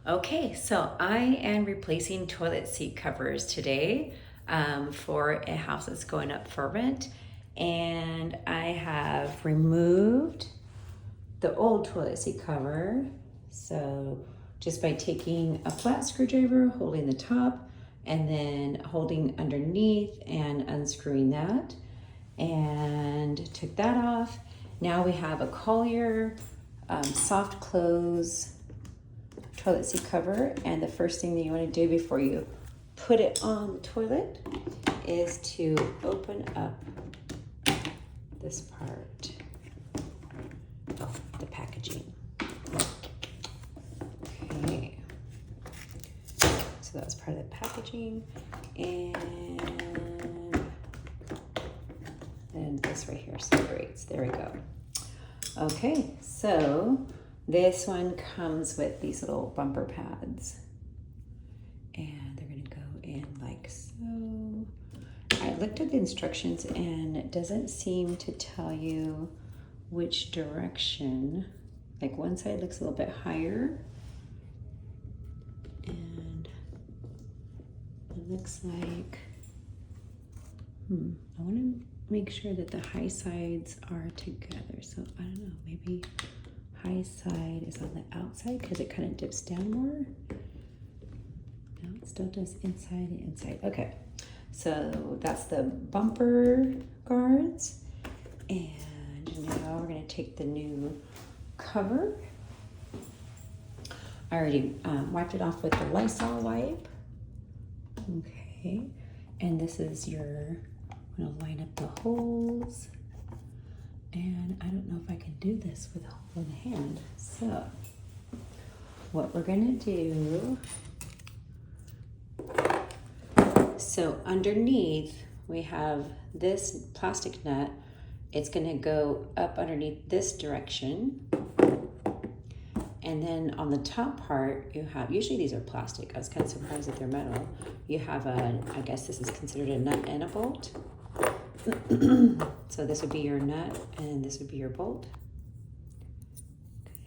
Okay, so I am replacing toilet seat covers today for a house that's going up for rent. And I have removed the old toilet seat cover. So just by taking a flat screwdriver, holding the top, and then holding underneath and unscrewing that, and took that off. Now we have a Kohler soft close toilet seat cover, and the first thing that you want to do before you put it on the toilet is to open up this part of the packaging. Okay, so that was part of the packaging, and then this right here separates. There we go. Okay, so this one comes with these little bumper pads, and they're gonna go in like so. I looked at the instructions and it doesn't seem to tell you which direction. Like one side looks a little bit higher, and it looks like, I wanna make sure that the high sides are together. So I don't know, maybe high side is on the outside because it kind of dips down more. No, it still does inside and inside. Okay, so that's the bumper guards. And now we're gonna take the new cover. I already wiped it off with the Lysol wipe. Okay, and this is your, I'm gonna line up the holes. And I don't know if I can do this with one hand. So what we're gonna do, so underneath we have this plastic nut. It's gonna go up underneath this direction. And then on the top part, you have, usually these are plastic. I was kind of surprised that they're metal. You have a, I guess this is considered a nut and a bolt. So this would be your nut and this would be your bolt.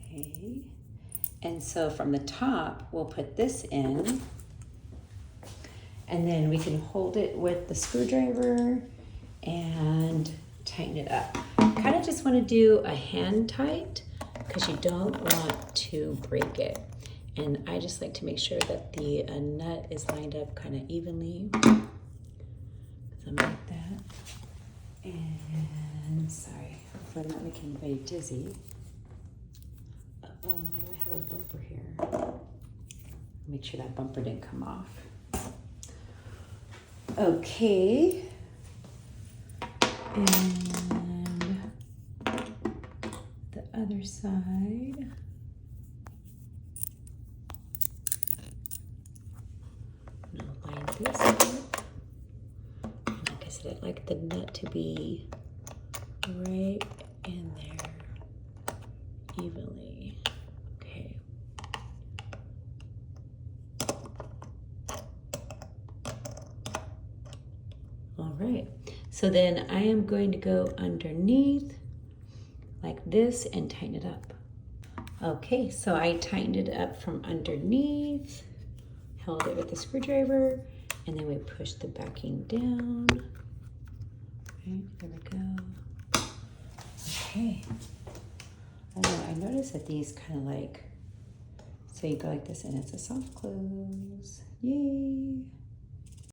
Okay. And so from the top, we'll put this in, and then we can hold it with the screwdriver and tighten it up. Kind of just want to do a hand tight because you don't want to break it. And I just like to make sure that the nut is lined up kind of evenly. Something like that. And sorry, hopefully I'm not making anybody dizzy. Uh-oh, why do I have a bumper here? Make sure that bumper didn't come off. Okay. And the other side. I'm gonna line this up. Like I said, I'd like the nut to be right in there evenly. Okay. All right. So then I am going to go underneath like this and tighten it up. Okay, so I tightened it up from underneath, held it with the screwdriver, and then we push the backing down. Right, there we go. Okay. I don't know, I noticed that these kind of like, so you go like this and it's a soft close. Yay.